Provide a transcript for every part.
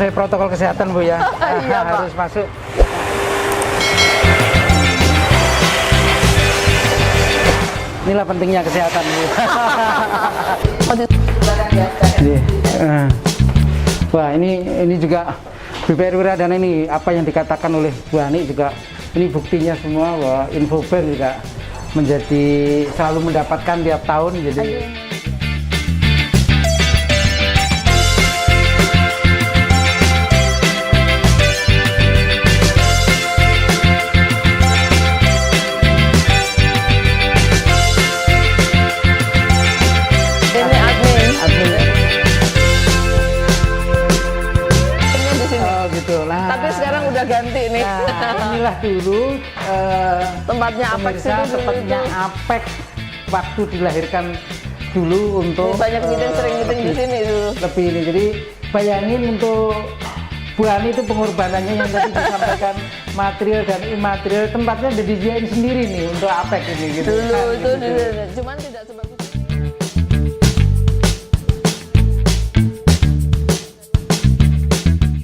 sesuai protokol kesehatan Bu ya. Iya, Pak. Harus masuk. Inilah pentingnya kesehatan Bu. Wah ini juga BPR Wiradana ini apa yang dikatakan oleh Bu Ani juga ini buktinya semua bahwa Infobank juga menjadi selalu mendapatkan tiap tahun jadi. Tapi sekarang udah ganti nih. Nah, inilah dulu tempatnya Apex itu tempatnya Apex waktu dilahirkan dulu untuk banyak meeting, sering meeting di sini dulu. Lebih ini, jadi bayangin untuk Bu Ani itu pengorbanannya yang tadi disampaikan material dan imaterial tempatnya udah disediain sendiri nih untuk Apex ini gitu. Dulu itu gitu. Cuman tidak sebagus.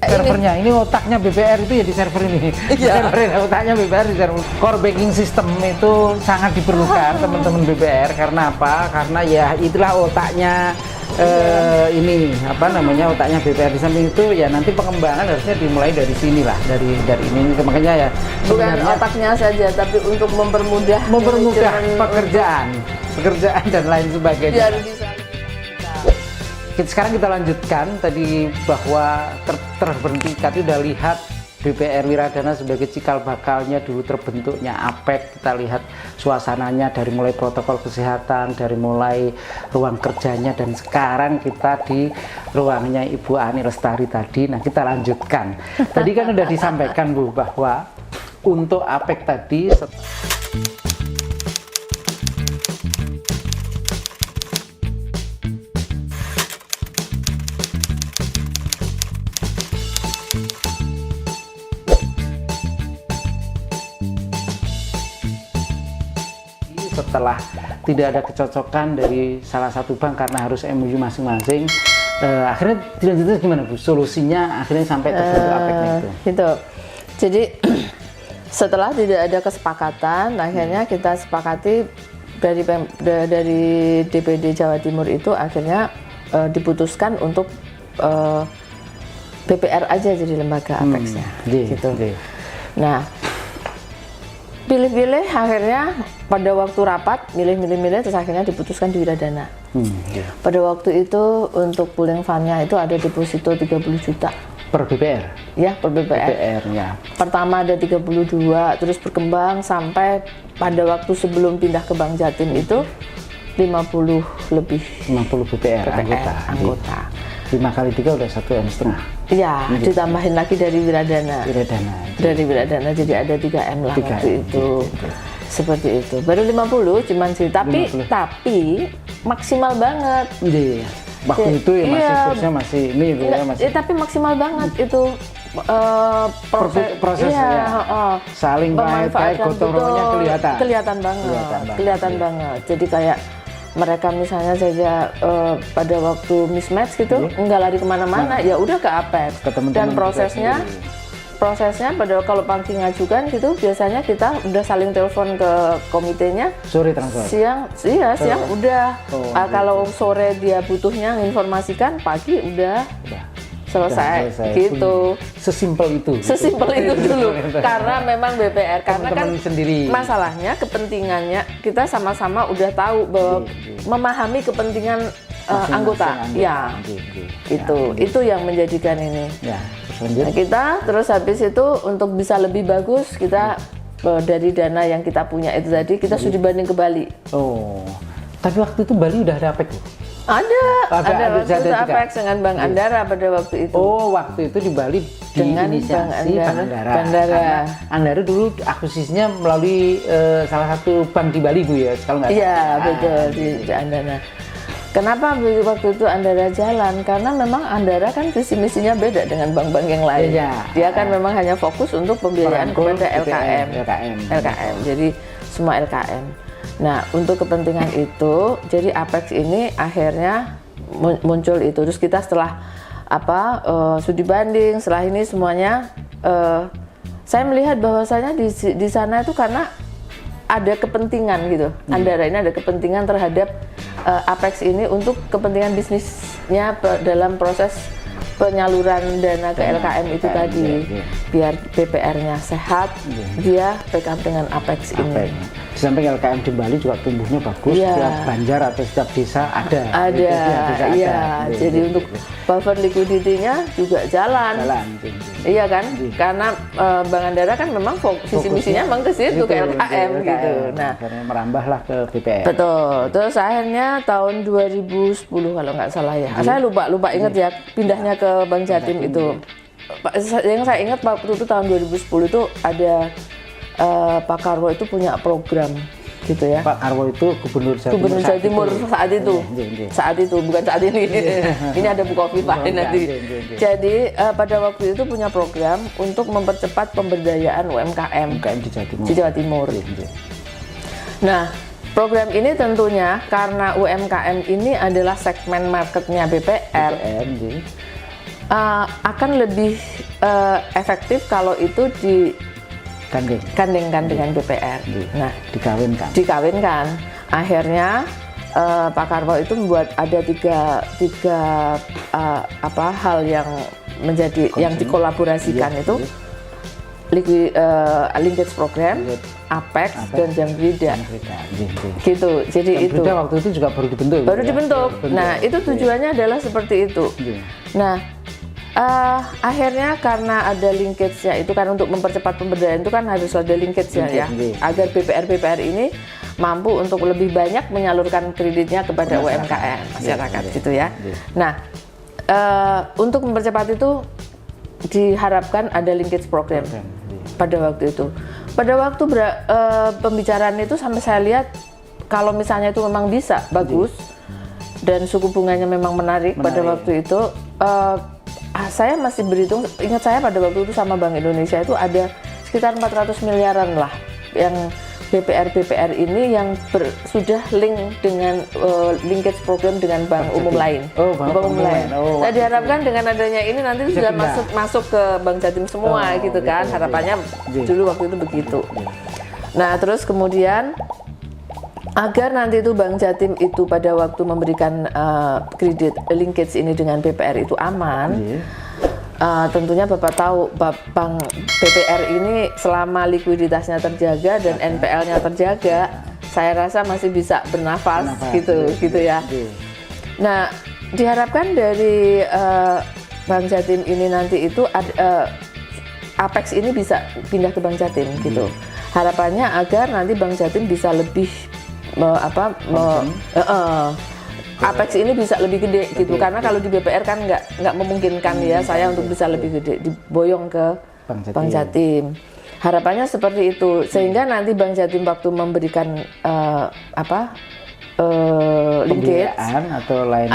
Servernya ini otaknya BPR itu ya di server ini. Iya. Server otaknya BPR di server. Core banking system itu sangat diperlukan teman-teman BPR karena apa? Karena ya itulah otaknya ini apa namanya otaknya BPR. Di samping itu ya nanti pengembangan harusnya dimulai dari sini lah, dari ini makanya ya bukan otaknya saja tapi untuk mempermudah pekerjaan dan lain sebagainya. Biar bisa. Sekarang kita lanjutkan tadi bahwa terberhenti tadi udah lihat BPR Wiradana sebagai cikal bakalnya dulu terbentuknya Apex. Kita lihat suasananya dari mulai protokol kesehatan, dari mulai ruang kerjanya, dan sekarang kita di ruangnya Ibu Ani Lestari tadi. Nah kita lanjutkan. Tadi kan udah disampaikan Bu bahwa untuk Apex tadi setelah tidak ada kecocokan dari salah satu bank karena harus MOU masing-masing, akhirnya dilanjutkan gimana Bu? Solusinya akhirnya sampai terbentuk Apex itu. Gitu. Jadi setelah tidak ada kesepakatan, akhirnya kita sepakati dari DPD Jawa Timur itu akhirnya diputuskan untuk BPR aja jadi lembaga Apexnya, gitu. Nah. Pilih-pilih akhirnya pada waktu rapat milih terus akhirnya diputuskan di Wiradana. Pada waktu itu untuk pooling fund-nya itu ada deposito 30 juta per BPR. Ya, per BPR. Ya. Pertama ada 32, terus berkembang sampai pada waktu sebelum pindah ke Bank Jatim itu 50 lebih 50 BPR anggota. 5 kali 3 udah 1,5 M. Iya, ditambahin lagi dari Wiradana. Dari Wiradana jadi ada 3M lah waktu itu. Seperti itu. Baru 50 cuman sih, tapi maksimal banget. Iya. Waktu itu ya masih kursnya masih ini gitu ya masih. Tapi maksimal banget itu prosesnya. Saling baik gotong royongnya kelihatan banget. Jadi kayak mereka misalnya saja pada waktu mismatch gitu nggak lari kemana-mana, ya udah ke Apex. Dan prosesnya pada kalau Pangki ngajukan gitu biasanya kita udah saling telepon ke komitenya. Sore transfer. Siang udah. Kalau sore dia butuhnya menginformasikan, pagi udah selesai gitu. Sesimpel itu dulu karena memang BPR karena kan sendiri. Masalahnya kepentingannya kita sama-sama udah tahu bahwa memahami kepentingan anggota. Itu yang menjadikan ini. Nah, kita terus habis itu untuk bisa lebih bagus kita dari dana yang kita punya itu tadi kita sudah banding ke Bali. Tapi waktu itu Bali udah ada Apex. Ada waktu itu Apex dengan Bank Andara pada waktu itu. Waktu itu di Bali dengan inisiasi Bank Andara. Andara dulu akuisisinya melalui salah satu bank di Bali Bu ya, kalau nggak salah. Iya betul di Andara. Kenapa waktu itu Andara jalan? Karena memang Andara kan visi misinya beda dengan bank-bank yang lain. Dia kan memang hanya fokus untuk pembiayaan kepada LKM. Jadi semua LKM. Nah, untuk kepentingan itu, jadi Apex ini akhirnya muncul itu. Terus kita setelah studi banding. Setelah ini semuanya saya melihat bahwasanya di sana itu karena ada kepentingan gitu. Andara ini ada kepentingan terhadap Apex ini untuk kepentingan bisnisnya dalam proses penyaluran dana ke LKM itu tadi, biar BPR-nya sehat, dia backup dengan Apex ini. Di samping LKM di Bali juga tumbuhnya bagus, setiap banjar atau setiap desa ada. Iya. Jadi untuk buffer liquidity-nya juga jalan. Iya kan? Karena Bank Andara kan memang visi misinya memang ke situ, ke LKM gitu. Nah, merambahlah ke BPR. Betul. Terus akhirnya tahun 2010 kalau nggak salah ya. Saya lupa ingat ya, pindahnya ke Bank Jatim itu. Yang saya ingat waktu itu tahun 2010 itu ada Pak Karwo itu punya program gitu ya. Pak Karwo itu Gubernur Jawa Timur saat itu. Saat itu, bukan saat ini. Ini ada Bu Kofifa nanti. Jadi pada waktu itu punya program untuk mempercepat pemberdayaan UMKM di Jawa Timur. Nah, program ini tentunya karena UMKM ini adalah segmen marketnya BPR, akan lebih efektif kalau itu digandengkan dengan BPR. Nah, dikawinkan. Akhirnya Pak Karwo itu membuat ada tiga hal yang menjadi yang dikolaborasikan itu linkage program, Apex dan Jamkrida. Gitu. Jadi itu waktu itu juga baru dibentuk. Nah, itu tujuannya adalah seperti itu. Nah, akhirnya karena ada linkage-nya itu kan untuk mempercepat pemberdayaan itu kan harus ada linkage-nya ya, agar BPR ini mampu untuk lebih banyak menyalurkan kreditnya kepada UMKM masyarakat gitu ya. Nah, untuk mempercepat itu diharapkan ada linkage program pada waktu itu. Pada waktu pembicaraan itu sampai saya lihat kalau misalnya itu memang bisa bagus dan suku bunganya memang menarik. Pada waktu itu saya masih berhitung, ingat saya pada waktu itu sama Bank Indonesia itu ada sekitar 400 miliaran lah yang BPR ini yang sudah link dengan linkage program dengan bank umum lain. Bank umum lain. Nah, diharapkan dengan adanya ini nanti sudah masuk ke Bank Jatim semua gitu kan. Harapannya dulu waktu itu begitu. Nah, terus kemudian agar nanti itu Bank Jatim itu pada waktu memberikan kredit linkage ini dengan BPR itu aman. Tentunya Bapak tahu Bank BPR ini selama likuiditasnya terjaga dan NPL-nya terjaga, saya rasa masih bisa bernafas gitu ya. Nah, diharapkan dari Bank Jatim ini nanti itu Apex ini bisa pindah ke Bank Jatim gitu. Harapannya agar nanti Bank Jatim bisa lebih Apex ini bisa lebih gede gitu, karena kalau di BPR kan nggak memungkinkan ya saya untuk bisa lebih gede, diboyong ke Bank Jatim. Harapannya seperti itu, sehingga nanti Bank Jatim waktu memberikan linkage atau lain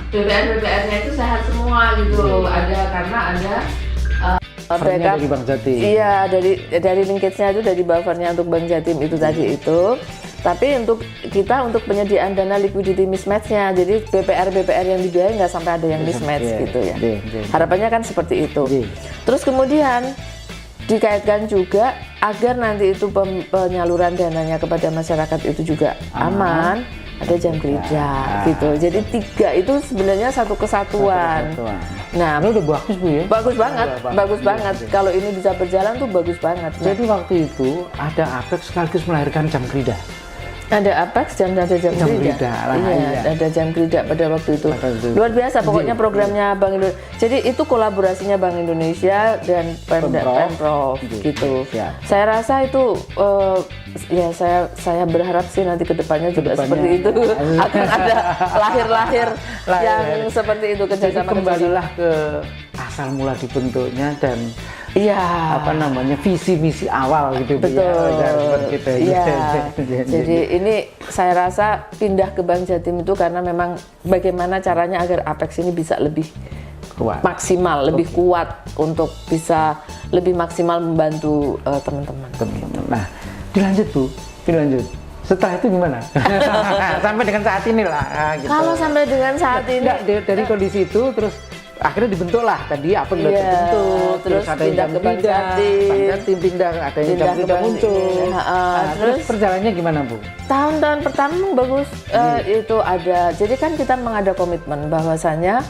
BPR-nya itu sehat semua gitu, karena ada backup dari Bank Jatim. Iya, dari linkage-nya itu, dari buffernya untuk Bank Jatim itu tadi itu. Tapi untuk penyediaan dana liquidity mismatch-nya, jadi BPR yang dibiayai nggak sampai ada yang mismatch gitu ya. Harapannya kan seperti itu. Terus kemudian dikaitkan juga agar nanti itu penyaluran dananya kepada masyarakat itu juga aman, ada Jamkrida gitu. Jadi tiga itu sebenarnya satu kesatuan. Nah, ini udah bagus Bu ya? Bagus banget. Kalau ini bisa berjalan tuh bagus banget. Jadi waktu itu ada Apex sekaligus melahirkan Jamkrida. Ada Apex dan ada Jamkrida. Iya, ada Jamkrida pada waktu itu. Luar biasa pokoknya programnya Bank Indonesia. Jadi itu kolaborasinya Bank Indonesia dan Pemprov gitu. Saya rasa itu ya saya berharap sih nanti kedepannya juga seperti itu. Akan ada lahir yang seperti itu kerjasama. Kembalilah ke asal mula dibentuknya dan visi misi awal gitu. Betul. Jadi ini saya rasa pindah ke Bank Jatim itu karena memang bagaimana caranya agar Apex ini bisa lebih maksimal, lebih kuat untuk bisa lebih maksimal membantu teman-teman. Nah, dilanjut Bu, setelah itu gimana? Sampai dengan saat ini lah. Gitu. Kalau sampai dengan saat ini dari kondisi itu terus akhirnya dibentuklah tadi apa udah terbentuk, terus ada yang Bang Jatim pindah, ada yang Jam Pindah muncul. Terus perjalanannya gimana Bu? Tahun-tahun pertama bagus, itu ada. Jadi kan kita mengada komitmen bahwasanya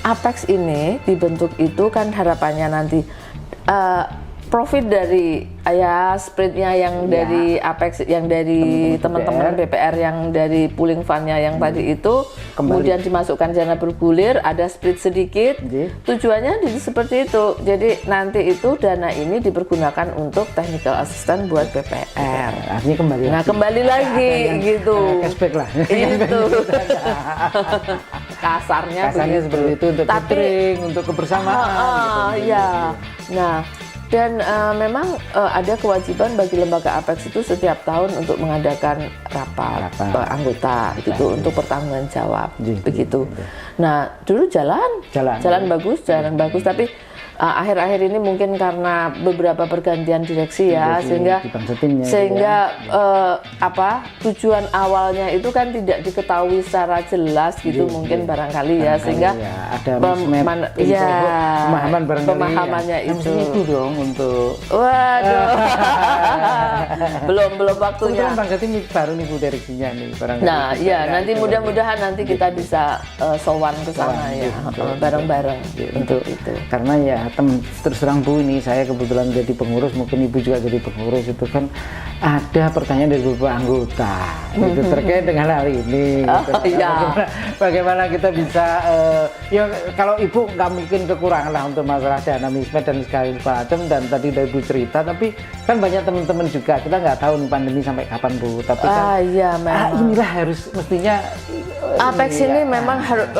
Apex ini dibentuk itu kan harapannya nanti profit dari sprintnya yang dari Apex, yang dari teman-teman BPR, yang dari pooling fund-nya yang tadi itu kemudian dimasukkan dana bergulir, ada split sedikit. Tujuannya seperti itu. Jadi nanti itu dana ini dipergunakan untuk technical assistant buat BPR. Artinya kembali. Nah, kembali lagi gitu. Cashback lah. Itu. Kasarnya seperti itu untuk catering, untuk kebersamaan. Iya. Nah, dan memang ada kewajiban bagi lembaga Apex itu setiap tahun untuk mengadakan rapat anggota gitu untuk pertanggungan jawab begitu. Nah, dulu jalan bagus, tapi akhir-akhir ini mungkin karena beberapa pergantian direksi ya, sehingga tujuan awalnya itu kan tidak diketahui secara jelas gitu, mungkin barangkali ya, sehingga ada pemahamannya itu dong untuk belum waktunya. Bang Jatim baru nih Bu direksinya nih barangkali. Nah, iya nanti mudah-mudahan nanti kita bisa sowan ke sana ya, bareng-bareng untuk itu. Karena ya terus terang Bu, ini saya kebetulan jadi pengurus, mungkin Ibu juga jadi pengurus, itu kan ada pertanyaan dari beberapa anggota itu terkait dengan hal ini. Bagaimana kita bisa ya kalau Ibu nggak mungkin kekurangan lah untuk masalah dana mismatch dan segala macam, dan tadi udah Ibu cerita, tapi kan banyak teman-teman juga, kita nggak tahu nih pandemi sampai kapan Bu, tapi kan inilah harus mestinya Apex ini memang harus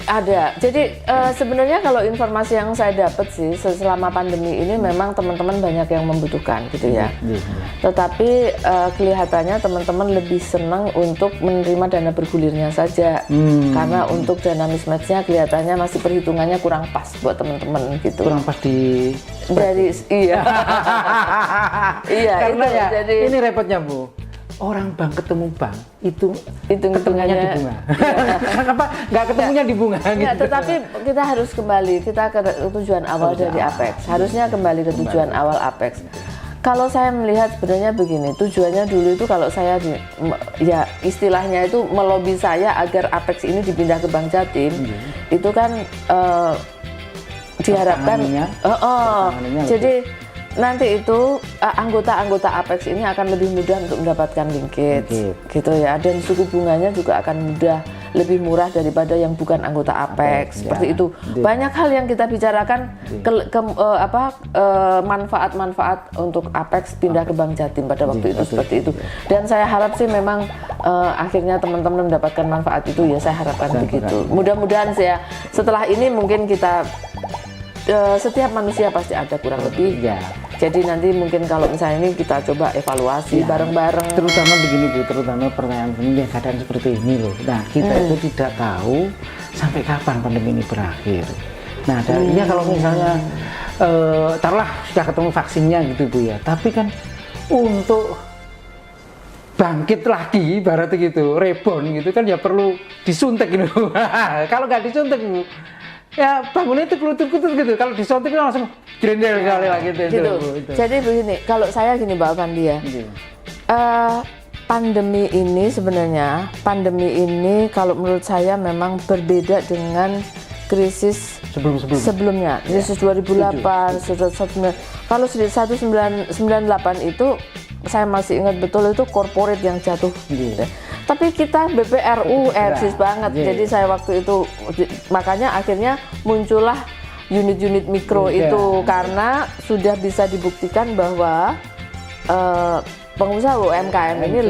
ada. Jadi sebenarnya kalau informasi yang saya dapat sih selama pandemi ini memang teman-teman banyak yang membutuhkan gitu ya. Tetapi kelihatannya teman-teman lebih senang untuk menerima dana bergulirnya saja. Karena untuk dana mismatch-nya kelihatannya masih perhitungannya kurang pas buat teman-teman gitu. Kurang pas dari karena itu, ya jadi ini repotnya Bu. Orang bank ketemu bank itu ketemunya di bunga. Kenapa nggak ketemunya di bunga? Gitu. Tetapi kita harus kembali ke tujuan awal dari Apex. Harusnya kembali ke tujuan awal Apex. Kalau saya melihat sebenarnya begini, tujuannya dulu itu kalau saya ya istilahnya itu melobi saya agar Apex ini dipindah ke Bank Jatim, itu kan diharapkan jadi nanti itu anggota-anggota Apex ini akan lebih mudah untuk mendapatkan linkage gitu ya, dan suku bunganya juga akan mudah, lebih murah daripada yang bukan anggota Apex seperti itu. Banyak hal yang kita bicarakan manfaat-manfaat untuk Apex pindah ke Bank Jatim pada waktu itu seperti itu. Dan saya harap sih memang akhirnya teman-teman mendapatkan manfaat itu ya, saya harapkan begitu. Mudah-mudahan sih ya, setelah ini mungkin kita setiap manusia pasti ada kurang lebih ya. Jadi nanti mungkin kalau misalnya ini kita coba evaluasi bareng-bareng. Terutama begini Bu, terutama pertanyaan ini keadaan seperti ini loh. Nah kita itu tidak tahu sampai kapan pandemi ini berakhir. Nah ya kalau misalnya taruhlah sudah ketemu vaksinnya gitu Bu ya, tapi kan untuk bangkit lagi ibaratnya gitu, rebound gitu kan ya perlu disuntik gitu. Kalau nggak disuntik Bu, ya bangunnya itu kelutur-kelutur gitu. Kalau disuntik itu langsung grendel kali lah gitu. Jadi begini, kalau saya gini Mbak Pandi ya, pandemi ini sebenarnya, kalau menurut saya memang berbeda dengan krisis sebelumnya. Krisis 2008, kalau 1998 itu saya masih ingat betul, itu corporate yang jatuh. Tapi kita BPRU eksis banget. Jadi saya waktu itu, makanya akhirnya muncullah unit-unit mikro itu, karena sudah bisa dibuktikan bahwa pengusaha UMKM ini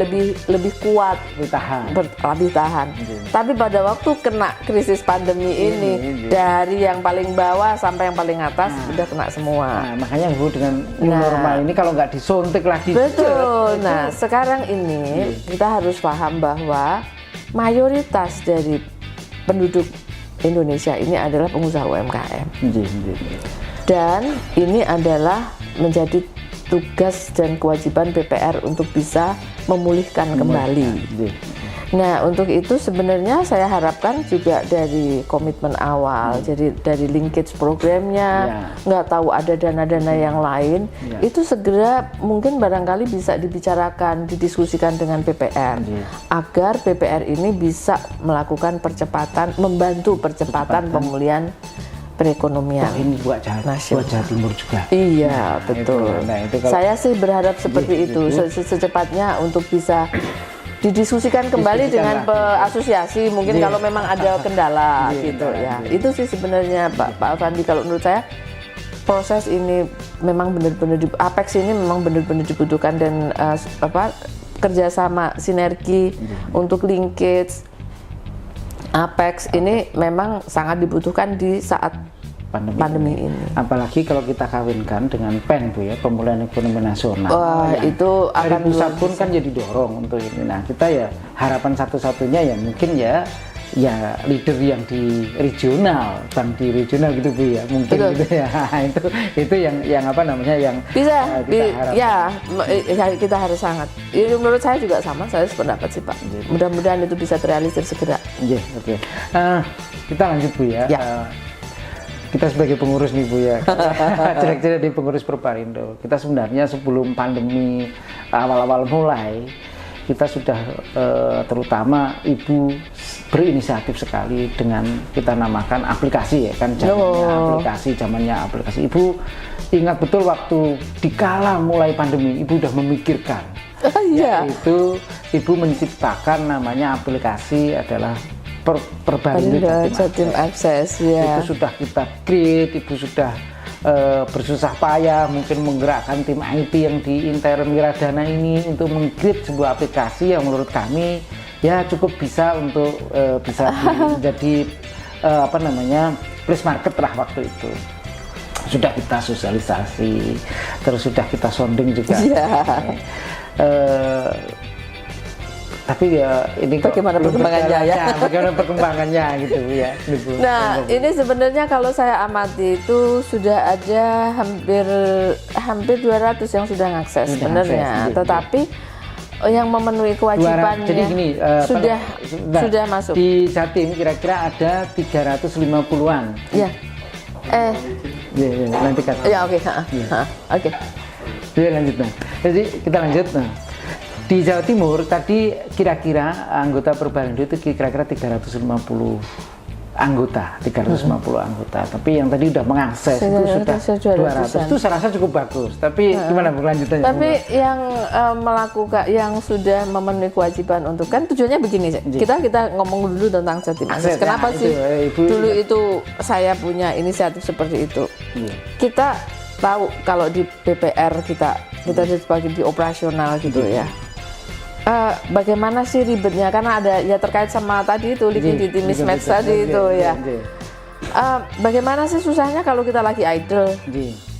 lebih kuat, lebih tahan. Tapi pada waktu kena krisis pandemi ini, dari yang paling bawah sampai yang paling atas udah kena semua. Nah, makanya Bu, dengan normal ini kalau nggak disuntik lagi. Betul. Nah, sekarang ini kita harus paham bahwa mayoritas dari penduduk Indonesia ini adalah pengusaha UMKM. Dan ini adalah menjadi tugas dan kewajiban BPR untuk bisa memulihkan kembali. Nah, untuk itu sebenarnya saya harapkan juga dari komitmen awal, jadi dari linkage programnya, nggak tahu ada dana-dana yang lain, itu segera mungkin barangkali bisa dibicarakan, didiskusikan dengan PPR, agar PPR ini bisa melakukan percepatan, membantu percepatan pemulihan perekonomian. Ini buat Jawa Timur juga. Iya, betul. Saya sih berharap seperti itu, secepatnya untuk bisa didiskusikan kembali dengan asosiasi mungkin kalau memang ada kendala gitu ya. Itu sih sebenarnya Pak Alfandi, kalau menurut saya proses ini memang benar-benar Apex ini memang benar-benar dibutuhkan, dan kerjasama sinergi untuk linkage Apex ini memang sangat dibutuhkan di saat pandemi ini. Apalagi kalau kita kawinkan dengan PEN, Bu ya, pemulihan ekonomi nasional. Itu akan dari pusat pun kan jadi dorong untuk ini. Nah, kita ya harapan satu-satunya ya mungkin ya leader yang di regional, bank di regional gitu, Bu ya, mungkin. Betul. Gitu ya. itu yang apa namanya yang bisa kita harus sangat. Ini menurut saya juga sama, saya sependapat sih Pak. Mudah-mudahan itu bisa terrealisir segera. Oke. Kita lanjut, Bu ya. Kita sebagai pengurus nih, Bu ya, jelek-jelek di pengurus Perparindo, kita sebenarnya sebelum pandemi awal-awal mulai, kita sudah terutama Ibu berinisiatif sekali dengan kita namakan aplikasi ya kan, zamannya aplikasi. Ibu ingat betul waktu dikala mulai pandemi, Ibu udah memikirkan, yaitu Ibu menciptakan namanya aplikasi adalah Perbarindo Jatim Akses. Itu sudah kita create, Ibu sudah bersusah payah mungkin menggerakkan tim IT yang di intern Wiradana ini untuk meng-create sebuah aplikasi yang menurut kami ya cukup bisa untuk bisa menjadi place market lah waktu itu. Sudah kita sosialisasi, terus sudah kita sounding juga. Tapi ya ini bagaimana perkembangannya bagaimana perkembangannya gitu ya. Nah, ini sebenarnya kalau saya amati itu sudah ada hampir 200 yang sudah mengakses sebenarnya, tetapi yang memenuhi kewajibannya jadi gini, sudah masuk. Di Jatim kira-kira ada 350-an. Ya. Nanti kan. Ya, oke. Oke. Jadi lanjut. Jadi kita lanjut. Di Jawa Timur tadi kira-kira anggota Perbarindo itu kira-kira 350 anggota, tapi yang tadi udah mengakses itu sudah 200. Itu saya rasa cukup bagus. Tapi gimana berlanjutannya? Tapi yang melakukan, yang sudah memenuhi kewajiban untuk, kan tujuannya begini, kita ngomong dulu tentang Jatim Akses. Kenapa sih dulu itu saya punya inisiatif seperti itu? Kita tahu kalau di BPR kita sebagai di operasional gitu ya. Bagaimana sih ribetnya, karena ada ya terkait sama tadi itu liquidity mismatch tadi itu ya. Bagaimana sih susahnya kalau kita lagi idle,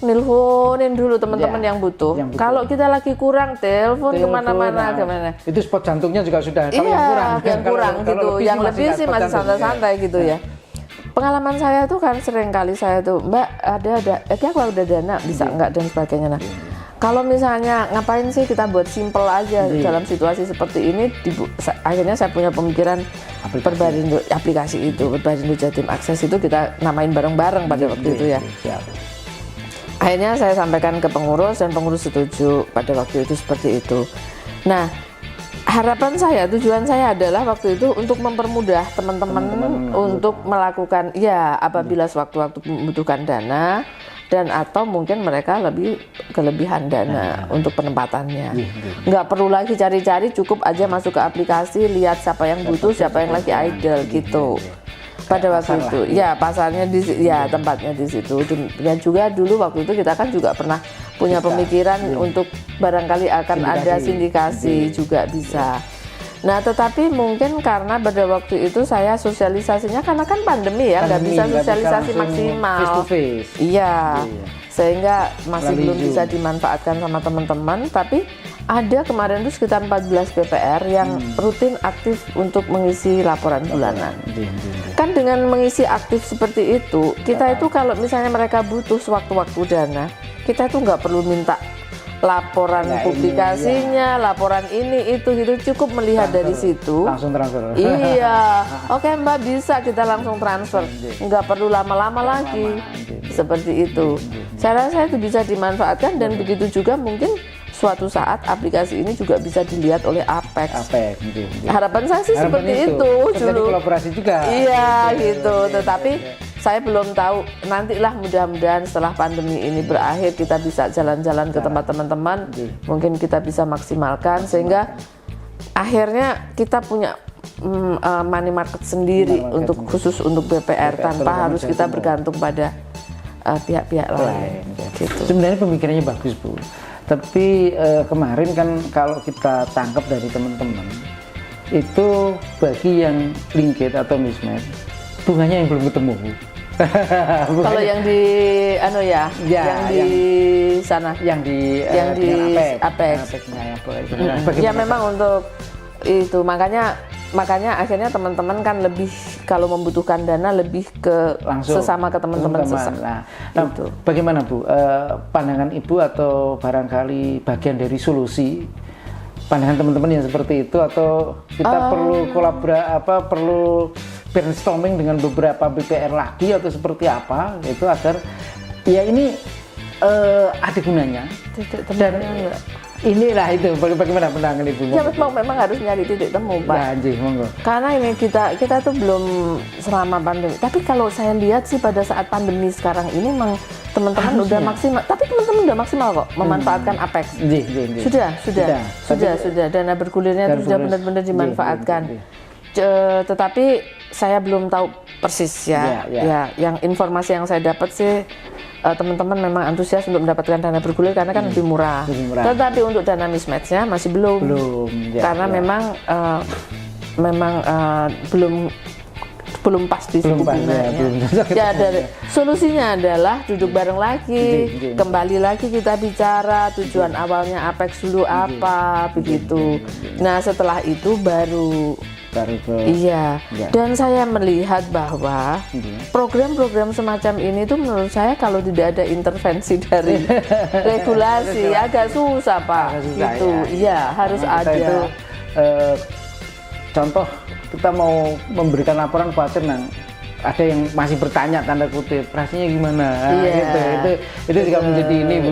nelponin dulu teman-teman yang butuh. Kalau kita lagi kurang, telepon kemana-mana. Itu spot jantungnya juga sudah. Kalau yang kurang gitu, yang lebih sih masih santai-santai gitu ya. Pengalaman saya tuh kan sering kali saya tuh, Mbak ada, kalau udah dana bisa enggak dan sebagainya. Nah, kalau misalnya ngapain sih kita buat simple aja dalam situasi seperti ini, akhirnya saya punya pemikiran Perbarindo aplikasi itu, Perbarindo Jatim Akses itu kita namain bareng-bareng pada waktu itu ya. Akhirnya saya sampaikan ke pengurus dan pengurus setuju pada waktu itu seperti itu. Nah, harapan saya, tujuan saya adalah waktu itu untuk mempermudah teman-teman untuk melakukan apabila sewaktu-waktu membutuhkan dana dan atau mungkin mereka lebih kelebihan dana untuk penempatannya. Nggak perlu lagi cari-cari, cukup aja masuk ke aplikasi, lihat siapa yang butuh, siapa yang lagi idle gitu. Pada waktu itu, pasarnya tempatnya di situ. Dan juga dulu waktu itu kita kan juga pernah punya pemikiran untuk barangkali akan ada sindikasi juga bisa. Nah, tetapi mungkin karena pada waktu itu saya sosialisasinya karena kan pandemi ya, nggak bisa sosialisasi maksimal. Face to face. Iya. Sehingga masih belum bisa dimanfaatkan sama teman-teman, tapi ada kemarin itu sekitar 14 PPR yang rutin aktif untuk mengisi laporan bulanan. Kan dengan mengisi aktif seperti itu, kita itu kalau misalnya mereka butuh sewaktu-waktu dana, kita itu nggak perlu minta laporan publikasinya, laporan ini itu cukup melihat transfer, dari situ. Langsung transfer. Iya, oke Mbak, bisa kita langsung transfer, nggak perlu lama-lama lagi. Seperti itu. Saya rasa itu bisa dimanfaatkan dan begitu juga mungkin suatu saat aplikasi ini juga bisa dilihat oleh Apex. Harapan saya sih seperti itu dulu. Kolaborasi juga. Iya gitu. Tetapi saya belum tahu. Nantilah mudah-mudahan setelah pandemi ini berakhir kita bisa jalan-jalan ke tempat teman-teman. Mungkin kita bisa maksimalkan sehingga akhirnya kita punya money market sendiri untuk khusus untuk BPR tanpa harus kita bergantung pada pihak-pihak lain. Gitu. Sebenarnya pemikirannya bagus, Bu. Tapi kemarin kan kalau kita tangkap dari teman-teman itu bagi yang linked atau mismatch bunganya yang belum ketemu. Kalau yang di yang di sana, yang di Apex. Ya memang untuk itu makanya akhirnya teman-teman kan lebih kalau membutuhkan dana lebih ke langsung sesama ke teman-teman Nah, itu. Bagaimana Bu pandangan Ibu atau barangkali bagian dari solusi pandangan teman-teman yang seperti itu atau kita perlu perlu brainstorming dengan beberapa BPR lagi atau seperti apa itu agar ya ini ada gunanya dan inilah itu bagaimana pandangan Ibu? Ya memang harus nyari titik temu Pak. Ya, monggo. Karena ini kita tuh belum selama pandemi. Tapi kalau saya lihat sih pada saat pandemi sekarang ini memang teman-teman udah maksimal. Tapi teman-teman udah maksimal kok memanfaatkan Apex. Sudah. Dana bergulirnya itu sudah benar-benar dimanfaatkan. Tetapi saya belum tahu persis ya. Yang informasi yang saya dapat sih teman-teman memang antusias untuk mendapatkan dana bergulir karena kan lebih murah. Tetapi untuk dana mismatch-nya masih belum. Karena memang belum pasti suku bunganya. Ya, solusinya adalah duduk bareng lagi, kembali lagi kita bicara tujuan awalnya Apex dulu apa begitu. Nah setelah itu baru dan saya melihat bahwa program-program semacam ini tuh menurut saya kalau tidak ada intervensi dari regulasi agak susah Pak. Gitu, harus ada. Itu, contoh kita mau memberikan laporan khawatir ada yang masih bertanya tanda kutip rasanya gimana itu juga menjadi ini Bu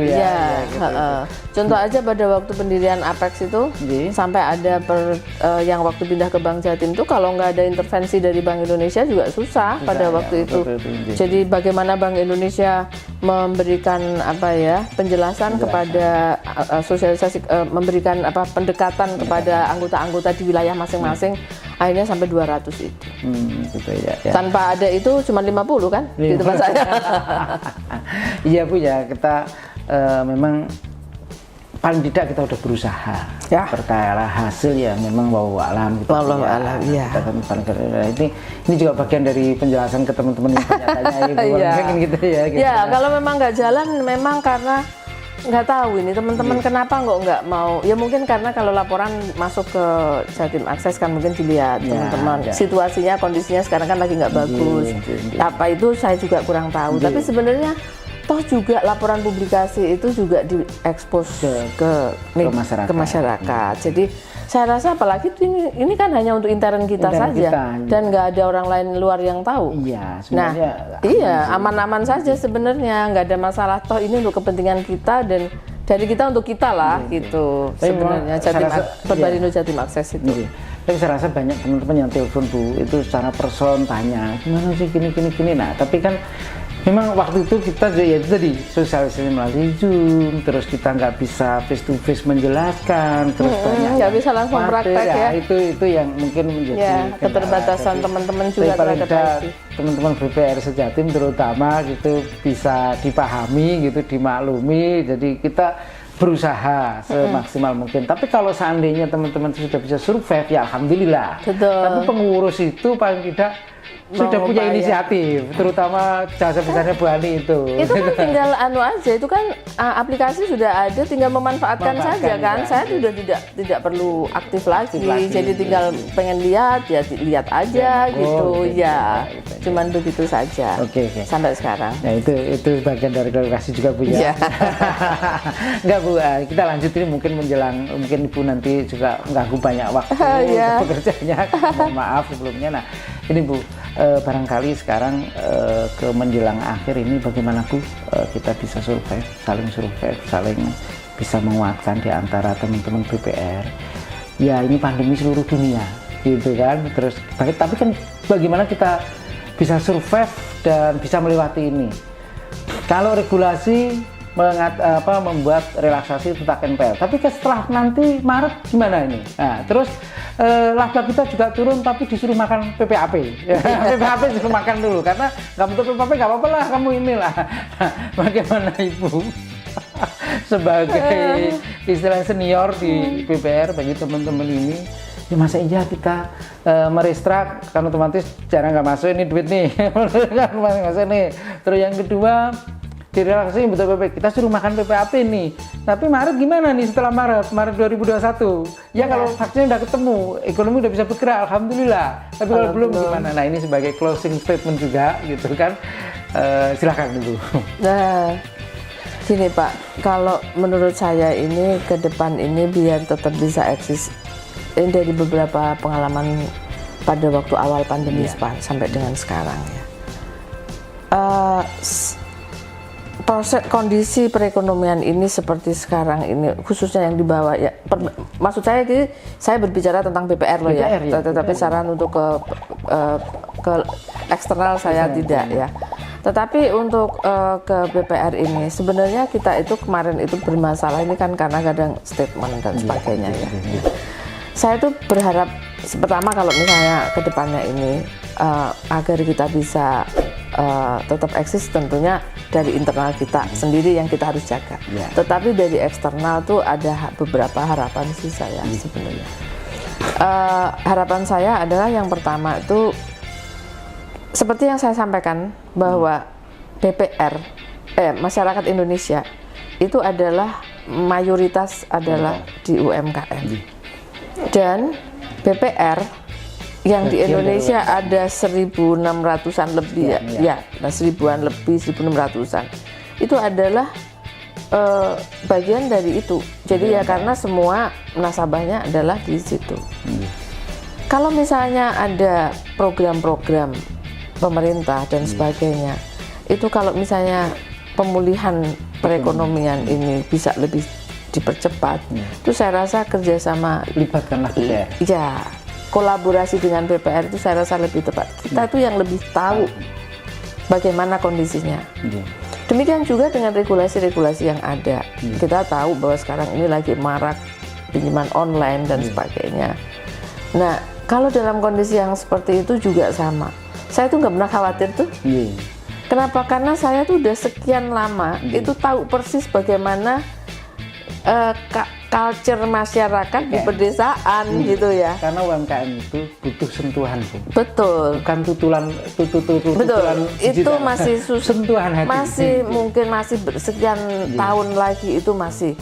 Contoh aja pada waktu pendirian Apex itu sampai ada yang waktu pindah ke Bank Jatim itu kalau nggak ada intervensi dari Bank Indonesia juga susah pada waktu itu. Jadi bagaimana Bank Indonesia memberikan penjelasan kepada sosialisasi memberikan pendekatan kepada anggota-anggota di wilayah masing-masing akhirnya sampai 200 itu. Tanpa ada itu cuma 50 kan di tempat saya. Iya Bu ya, kita memang paling tidak kita udah berusaha. Perkara hasil ya memang wallahu a'lam gitu. Wallahu a'lam. Ini juga bagian dari penjelasan ke teman-teman yang tanya-tanya gitu ya. Ya, kalau memang nggak jalan memang karena nggak tahu ini teman-teman kenapa nggak mau, ya mungkin karena kalau laporan masuk ke Jatim Akses kan mungkin dilihat teman-teman situasinya kondisinya sekarang kan lagi nggak bagus apa itu saya juga kurang tahu tapi sebenarnya toh juga laporan publikasi itu juga diekspos ke masyarakat. Jadi saya rasa apalagi ini kan hanya untuk intern kita saja dan nggak ada orang lain luar yang tahu. Aman-aman saja sebenarnya, nggak ada masalah. Toh ini untuk kepentingan kita dan dari kita untuk kita lah gitu. Sebenarnya Perbarindo Jatim Akses itu. Tapi saya rasa banyak teman-teman yang telepon Bu itu secara person tanya gimana sih gini. Nah tapi kan memang waktu itu kita ya itu tadi sosialisasi melalui Zoom, terus kita nggak bisa face to face menjelaskan, terus banyak nggak bisa langsung praktek ya. Itu yang mungkin menjadi keterbatasan teman-teman juga terhadap teman-teman BPR Sejatim terutama gitu bisa dipahami gitu, dimaklumi. Jadi kita berusaha semaksimal mungkin. Tapi kalau seandainya teman-teman sudah bisa survive ya alhamdulillah. Betul. Tapi pengurus itu paling tidak sudah punya inisiatif, terutama jasa besarnya Bu Ani itu. Itu kan tinggal aja, itu kan aplikasi sudah ada, tinggal memanfaatkan saja kan. Saya sudah tidak perlu aktif lagi, jadi tinggal pengen lihat ya lihat aja gitu ya. Cuman begitu saja. Oke. Sampai sekarang. Nah itu bagian dari klarifikasi juga Bu ya. Enggak Bu, kita lanjut ini mungkin Ibu nanti juga mengganggu banyak waktu pekerjaannya. Maaf sebelumnya. Nah ini Bu. Barangkali sekarang ke menjelang akhir ini bagaimana Bu kita bisa saling bisa menguatkan di antara teman-teman BPR. Ya ini pandemi seluruh dunia gitu kan. Terus tapi kan bagaimana kita bisa survive dan bisa melewati ini. Kalau regulasi membuat relaksasi tentang NPL, tapi setelah nanti Maret gimana ini? Nah, terus laba kita juga turun tapi disuruh makan PPAP. PPAP disuruh makan dulu karena nggak butuh PPAP nggak apa-apa lah kamu inilah. Bagaimana Ibu sebagai istilah senior di BPR bagi teman-teman ini? Ya masa iya kita merestrak kan otomatis jarang nggak masuk ini duit nih kan masuk nih. Terus yang kedua direlaksasi betul PP kita suruh makan PPAP nih. Tapi Maret gimana nih setelah Maret 2021? Ya kalau vaksinnya udah ketemu, ekonomi udah bisa bergerak, alhamdulillah. Tapi kalau belum gimana? Nah ini sebagai closing statement juga gitu kan. Silakan Ibu. Nah, gini Pak, kalau menurut saya ini ke depan ini biar tetap bisa eksis. Ini dari beberapa pengalaman pada waktu awal pandemi sampai dengan sekarang ya. Proses kondisi perekonomian ini seperti sekarang ini khususnya yang dibawa ya maksud saya ini saya berbicara tentang BPR loh ya, tetapi saran untuk ke eksternal saya tidak ya. Tetapi untuk ke BPR ini sebenarnya kita itu kemarin itu bermasalah ini kan karena kadang statement dan sebagainya ya. Saya tuh berharap pertama kalau misalnya ke depannya ini agar kita bisa tetap eksis tentunya dari internal kita sendiri yang kita harus jaga. Tetapi dari eksternal tuh ada beberapa harapan sih saya sebenarnya. Harapan saya adalah yang pertama itu seperti yang saya sampaikan bahwa BPR masyarakat Indonesia itu adalah mayoritas adalah di UMKM dan BPR yang di Indonesia ada 1.600-an lebih nah 1.000-an lebih 1.600-an itu adalah bagian dari itu. Jadi ya karena semua nasabahnya adalah di situ. Kalau misalnya ada program-program pemerintah dan sebagainya, itu kalau misalnya pemulihan perekonomian ini bisa lebih dipercepat, itu saya rasa kerjasama libatkanlah BPR. Ya. Kolaborasi dengan BPR itu saya rasa lebih tepat. Kita tuh yang lebih tahu bagaimana kondisinya. Demikian juga dengan regulasi-regulasi yang ada. Kita tahu bahwa sekarang ini lagi marak pinjaman online dan sebagainya. Nah, kalau dalam kondisi yang seperti itu juga sama. Saya tuh nggak pernah khawatir tuh. Kenapa? Karena saya tuh udah sekian lama itu tahu persis bagaimana culture masyarakat di pedesaan gitu ya. Karena UMKM itu butuh sentuhan, Bu. Betul. Bukan tutulan. Betul. Itu masih sentuhan hati. Masih mungkin masih sekian tahun lagi itu masih.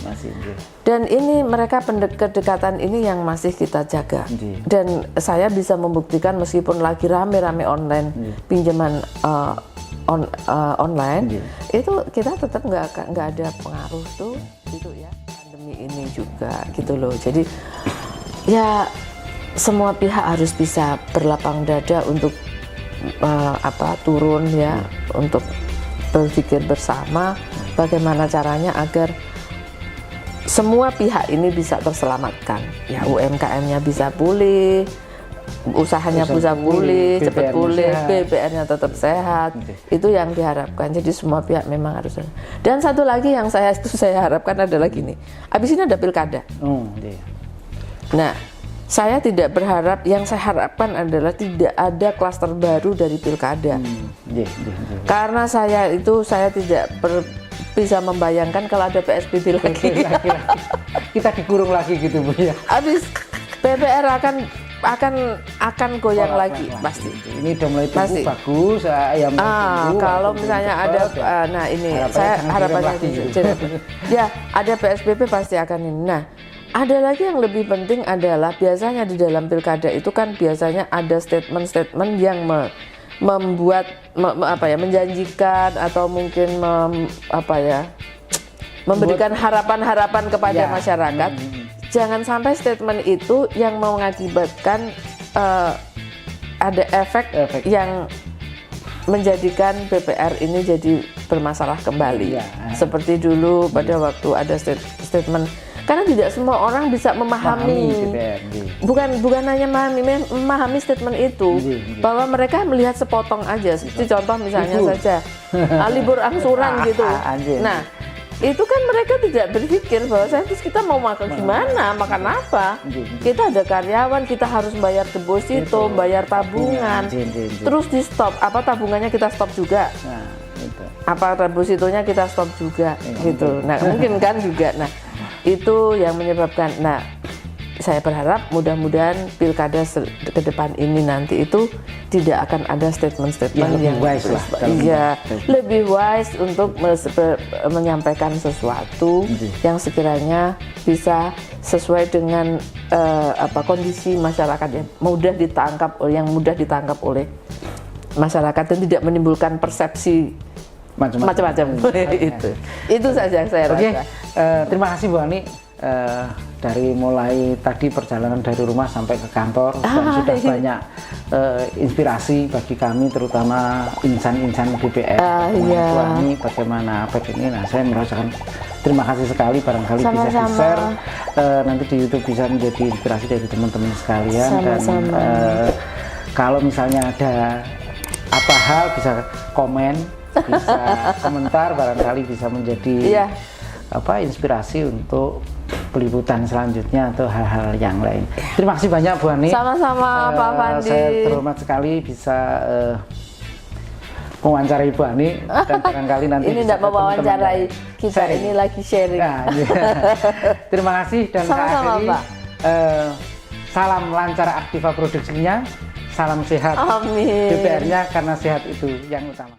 Dan ini mereka kedekatan ini yang masih kita jaga. Dan saya bisa membuktikan meskipun lagi rame-rame online pinjaman online, itu kita tetap nggak ada pengaruh tuh gitu ya. Ini juga gitu loh. Jadi ya semua pihak harus bisa berlapang dada untuk turun ya, untuk berpikir bersama bagaimana caranya agar semua pihak ini bisa terselamatkan. Ya UMKM-nya bisa pulih, usahanya bisa pulih, cepat pulih, BPR-nya tetap sehat. Itu yang diharapkan. Jadi semua pihak memang harus. Dan satu lagi yang saya harapkan adalah gini. Habis ini ada pilkada. Nah, saya tidak berharap, yang saya harapkan adalah tidak ada klaster baru dari pilkada. Karena saya tidak bisa membayangkan kalau ada PSBB lagi. Kita dikurung lagi gitu Bu ya. Habis BPR akan akan goyang lagi pasti. Ini udah mulai tumbuh bagus ya. Kalau misalnya ada nah ini saya harapannya ya ada PSBB pasti akan ini. Nah, ada lagi yang lebih penting adalah biasanya di dalam pilkada itu kan biasanya ada statement-statement yang membuat menjanjikan atau mungkin memberikan harapan-harapan kepada masyarakat. Jangan sampai statement itu yang mengakibatkan ada efek yang menjadikan BPR ini jadi bermasalah kembali. Seperti dulu pada waktu ada statement, karena tidak semua orang bisa memahami, bukan hanya memahami statement itu, bahwa mereka melihat sepotong aja. Seperti contoh misalnya saja libur angsuran gitu. Nah, itu kan mereka tidak berpikir bahwa terus kita mau makan gimana, makan apa. Kita ada karyawan, kita harus bayar deposito, bayar tabungan, terus di stop, tabungannya kita stop juga, depositonya kita stop juga, gitu. Nah mungkin kan juga, nah itu yang menyebabkan. Nah saya berharap mudah-mudahan pilkada ke depan ini nanti itu tidak akan ada statement-statement yang wise lah. Lebih wise untuk menyampaikan sesuatu yang sekiranya bisa sesuai dengan kondisi masyarakat yang mudah ditangkap oleh masyarakat dan tidak menimbulkan persepsi macam-macam. Itu saja saya rasa. Terima kasih Bu Ani. Dari mulai tadi perjalanan dari rumah sampai ke kantor dan sudah banyak inspirasi bagi kami, terutama insan-insan BPR. Bu Ani bagaimana ini. Nah, saya merasakan terima kasih sekali, barangkali bisa di-share nanti di YouTube, bisa menjadi inspirasi dari teman-teman sekalian. Dan kalau misalnya ada apa hal bisa komen, bisa komentar, barangkali bisa menjadi inspirasi untuk peliputan selanjutnya atau hal-hal yang lain. Terima kasih banyak Bu Ani. Sama-sama Pak Fandi. Saya terhormat sekali bisa mewawancarai Bu Ani dan barangkali nanti ini tidak mewawancarai kita, ini lagi sharing. Nah, terima kasih dan sama-sama Pak. Salam lancar Aktiva produksinya, salam sehat. Amin. BPR-nya karena sehat itu yang utama.